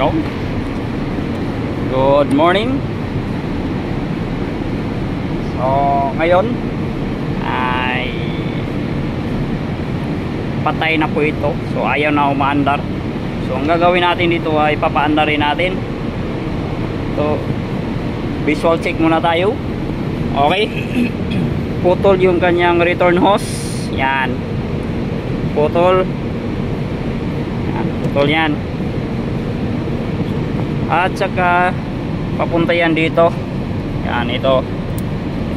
So, good morning. So, ngayon ay patay na po ito. So, ayaw na umaandar. So, ang gagawin natin dito ay papaandarin natin. So, visual check muna tayo. Okay. Putol yung kanyang return hose. Yan. Putol. Yan. Putol yan. At saka papunta yan dito. Yan, ito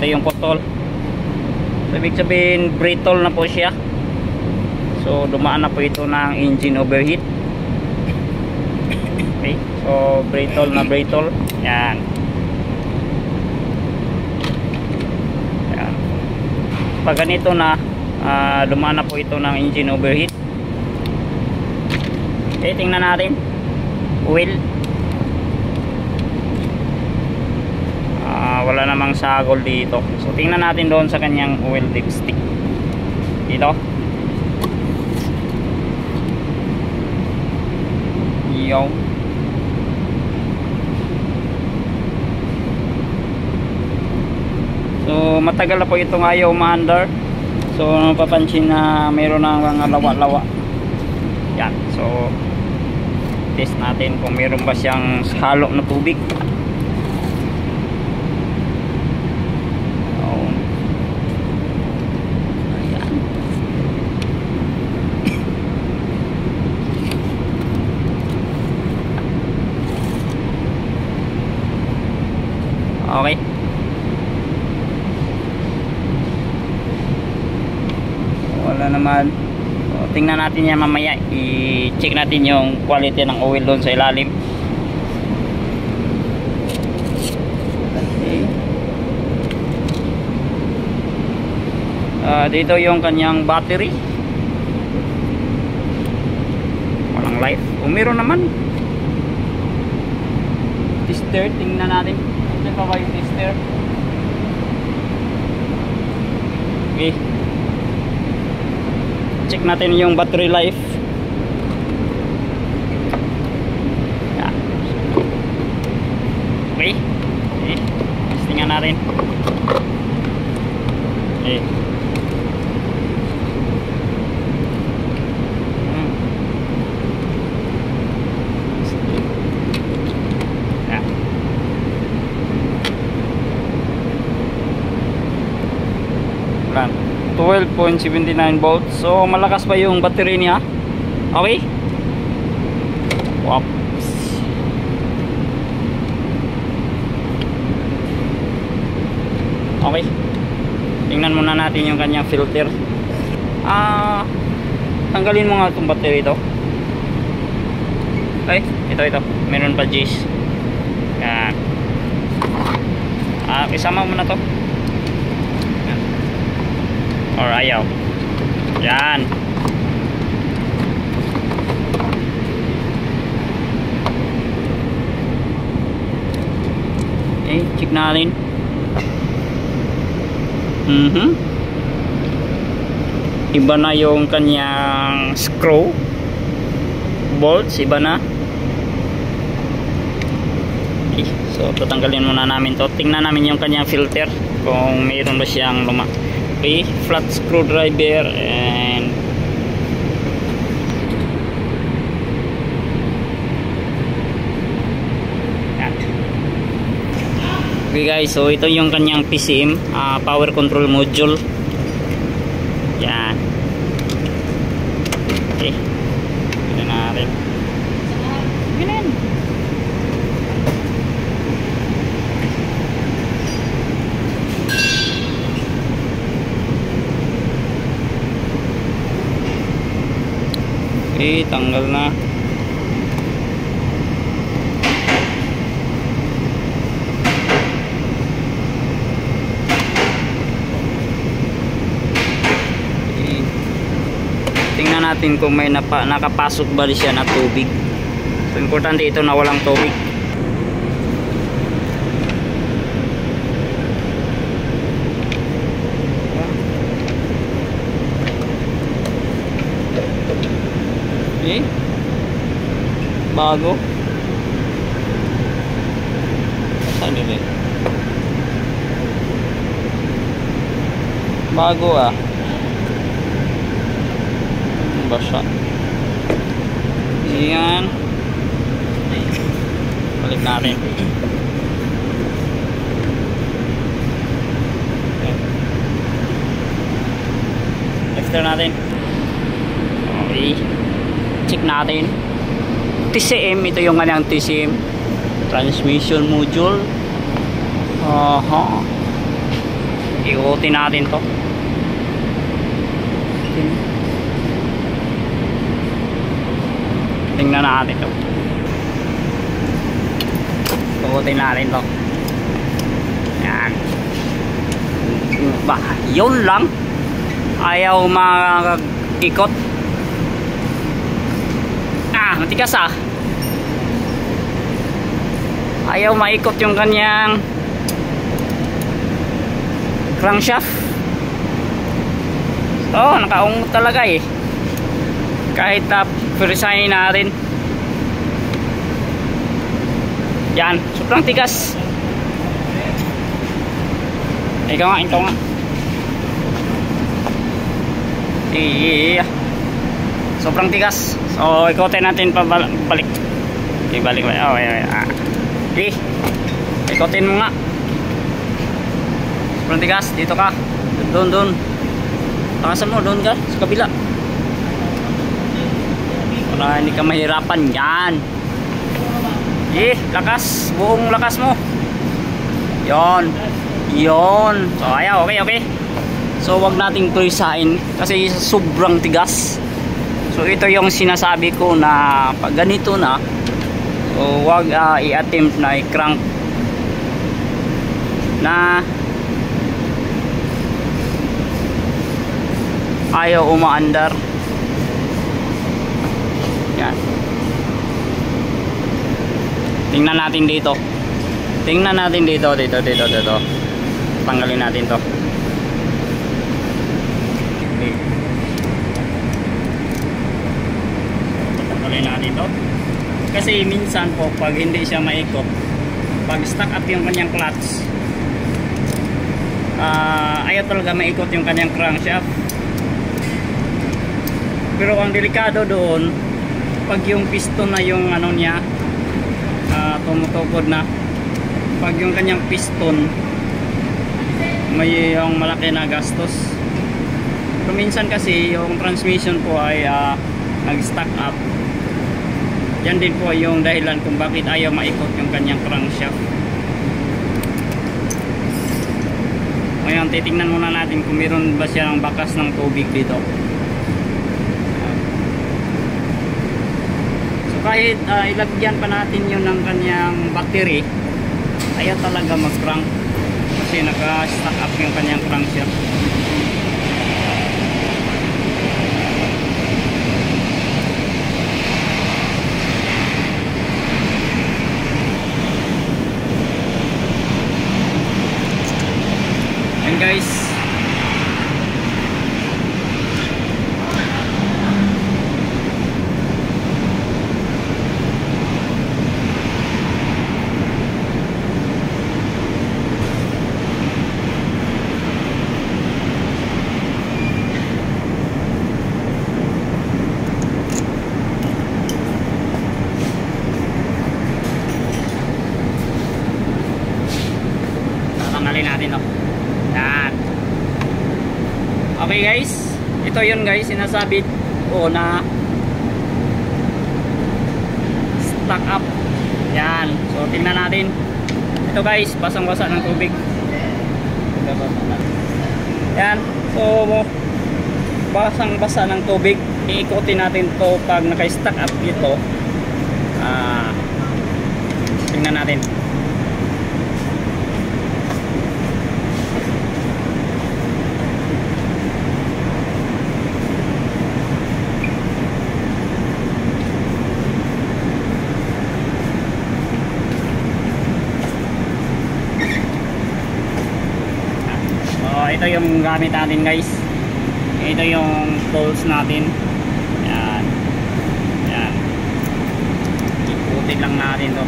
yung putol. So, ibig sabihin brittle na po siya. So dumaan na po ito ng engine overheat. Okay, so brittle na brittle. Yan. Yan. Pag ganito na dumaan na po ito ng engine overheat. Okay, tingnan natin oil. Wala namang sagol dito. So tingnan natin doon sa kanyang oil dipstick. Dito. Yo. So matagal na po itong ayaw umaandar. So napapansin na mayroon na mga lawa-lawa. Yan. So test natin kung mayroon ba siyang halo na tubig. Okay. Wala naman. So, tingnan natin yan mamaya. I-check natin yung quality ng oil doon sa ilalim. Okay. Dito yung kanyang battery. Walang life. Meron naman. Tester. Tingnan natin. Pa ba yung tester? Okay. Check natin yung battery life. Yeah. Okay. Okay. Testingan natin. Okay. Yan. 12.79 volts. So malakas pa yung battery niya. Okay. Wow. Okay. Tingnan muna natin yung kanyang filter. Tanggalin mo nga itong battery ito. Okay. Ito. Meron pa G's. Yan. Isama mo na to. Or ayaw. Yan. Okay, check natin. Iba na yung kanyang screw bolts, iba na. Okay, so tatanggalin muna namin to. Tingnan namin yung kanyang filter kung mayroon ba siyang luma. Okay, flat screwdriver and okay guys, so ito yung kanyang PCM, power control module. Yan. Okay. Ito na rin. Ganun. Okay, tanggal na. Okay. Tingnan natin kung may nakapasok ba siya na tubig. So importante ito na walang tubig. Okay. Bago. okay. Bago ah. Basa. Yan. Balik natin. Extra natin. Okay. Check natin. TCM, ito yung kanyang TCM. Transmission module. Ikutin natin to. Tingnan natin to. Ikutin natin to. Yan. Ba, yun lang. Ayaw mag-ikot. Matigas ah. Ayaw maikot yung kanyang crankshaft. Nakaungot talaga eh. Kahit purisahin natin. Yan, sobrang tigas. Ikaw nga. Iya. Sobrang tigas. So, ikotin natin pabalik. Okay, balik. Ikotin mo nga. Sobrang tigas. Dito ka. Doon. Takasan mo. Doon ka. Sa kabila. Para hindi ka mahirapan. Yan. Lakas. Buong lakas mo. Yon. So, ayaw. Okay. So, wag nating purisahin. Kasi sobrang tigas. So ito yung sinasabi ko na pag ganito na, so wag i-attempt na i-crank na ayaw umaandar. Yan. Tingnan natin dito. Dito. Tanggalin natin to. Natin to. Kasi minsan po pag hindi siya maikot, pag stuck up yung kanyang clutch, ayaw talaga maikot yung kanyang crankshaft. Pero ang delikado doon, pag yung piston na yung ano niya tumutukod na, pag yung kanyang piston may yung malaki na gastos. Pero minsan kasi yung transmission po ay nag-stuck up. Yan din po yung dahilan kung bakit ayaw maikot yung kanyang crankshaft. Ngayon, titingnan muna natin kung meron ba siya ng bakas ng tubig dito. So kahit ilagyan pa natin yun ng kanyang battery, ayaw talaga mag-crank kasi naka-stuck up yung kanyang crankshaft. Guys, tatanggalin natin to. Yan. Okay guys, ito yun guys, sinasabi ko na stuck up. Yan. So tingnan natin. Ito guys, basang-basa ng tubig. Yan. So basang-basa ng tubig. Iikutin natin to pag naka-stuck up dito. Tingnan natin. Ito yung gamit natin guys. Ito yung tools natin. Yan. Yan. Ikutin lang natin to.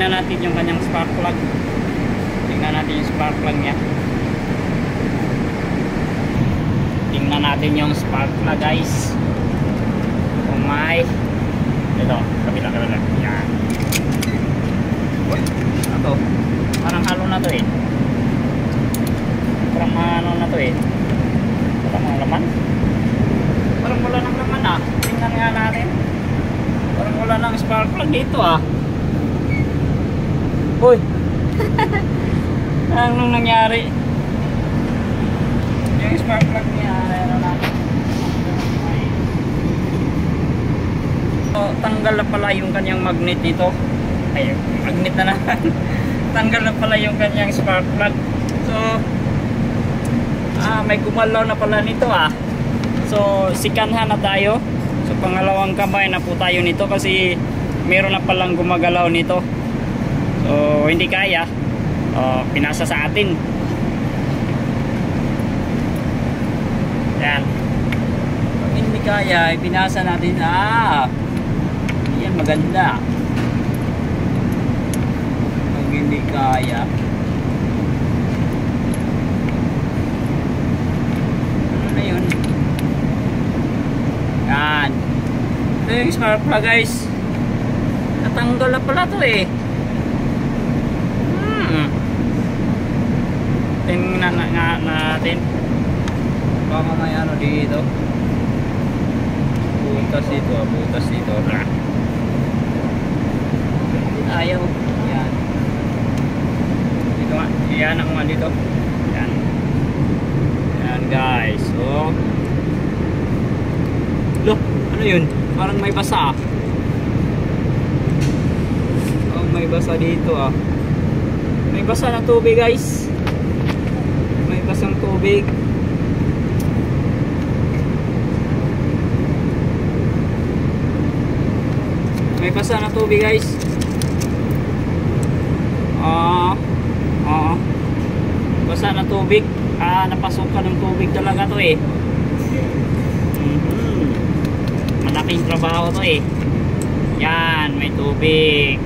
tingnan natin yung kanyang spark plug. Tingnan natin yung spark plug niya. Tingnan natin yung spark plug, guys. Oh my. Ito, kabila. Yan. Ito. Parang halo na to eh. Parang ano na to eh. Parang laman. Parang wala nang laman ah. Tingnan nga natin. Parang wala nang spark plug dito ah. Uy. Anong nangyari? Yung spark plug niya, ano natin? So, tanggal na pala yung kanyang magnet nito. Ay, magnet na naman. Tanggal na pala yung kanyang spark plug. So, may gumalaw na pala nito ah. So, sikanhan na tayo. So, pangalawang kamay na po tayo nito kasi meron na palang gumagalaw nito. So, hindi kaya. Pinasa sa atin. Yan. Pag hindi kaya, pinasa natin. Yan maganda. Pag hindi kaya, ano na yun? Yan. Ito yung spark plug, guys. Natanggal na pala to eh. Tingnan nga natin. Baka may ano dito. Butas dito. Ayaw. Yan. Dito nga. Yan ako nga dito. Yan. Yan, guys. So. Look, ano yun? Parang may basa ah. Oh, may basa dito ah. May basa na tubig, guys. May basang tubig. May basa na tubig, guys. Basa na tubig. Napasukan ng tubig talaga to eh. Malaking trabaho to eh. Yan, may tubig.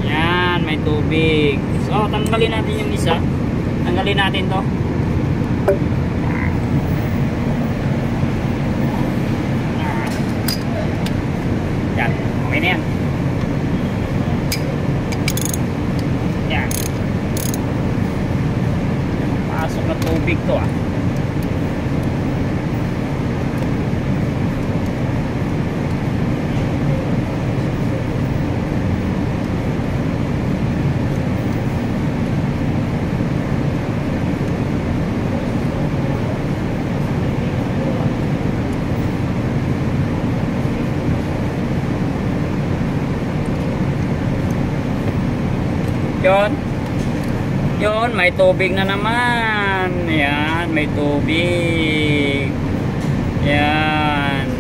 Yan, may tubig. So, tanggalin natin yung isa. Tanggalin natin to. Yan, okay na yan. Yan. Pasok na tubig to ah. Yun, may tubig na naman. Yan, may tubig. Yan.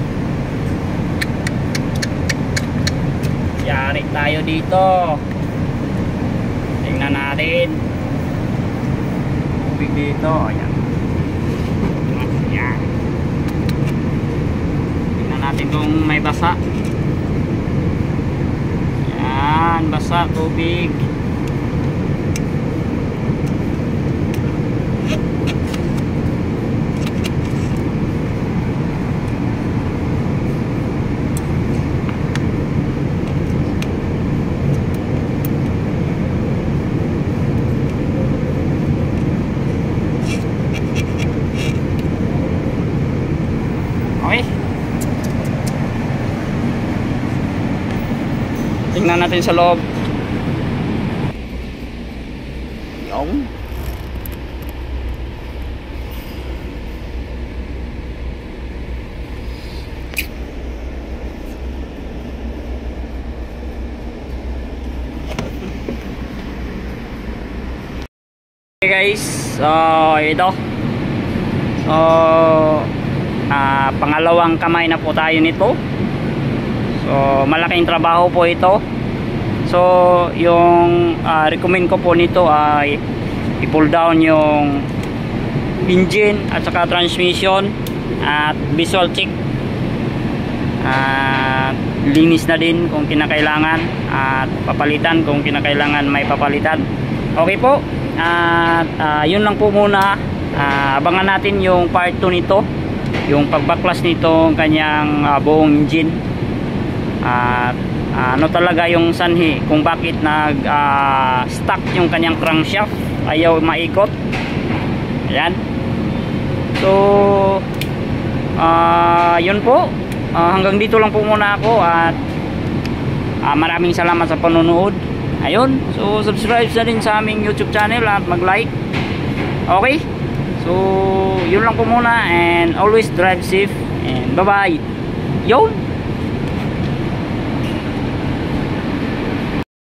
Yari tayo dito. Tingnan natin. Tubig dito. Yan. Yan. Tingnan natin kung may basa. Yan, basa, tubig. Tingnan natin sa loob. Yung. Okay guys, so ito. So pangalawang kamay na po tayo nito. So malaking trabaho po ito. So yung recommend ko po nito ay i-pull down yung engine at saka transmission at visual check linis na din kung kinakailangan, at papalitan kung kinakailangan may papalitan. Okay po, at yun lang po muna. Abangan natin yung part 2 nito, yung pagbaklas nito kanyang buong engine, at ano talaga yung sanhi kung bakit nag stuck yung kanyang crankshaft, ayaw maikot. Ayan. So yun po, hanggang dito lang po muna ako, at maraming salamat sa panonood. Ayun, so subscribe na din sa aming YouTube channel at mag-like. Okay, so yun lang po muna, and always drive safe, and bye bye. Yo.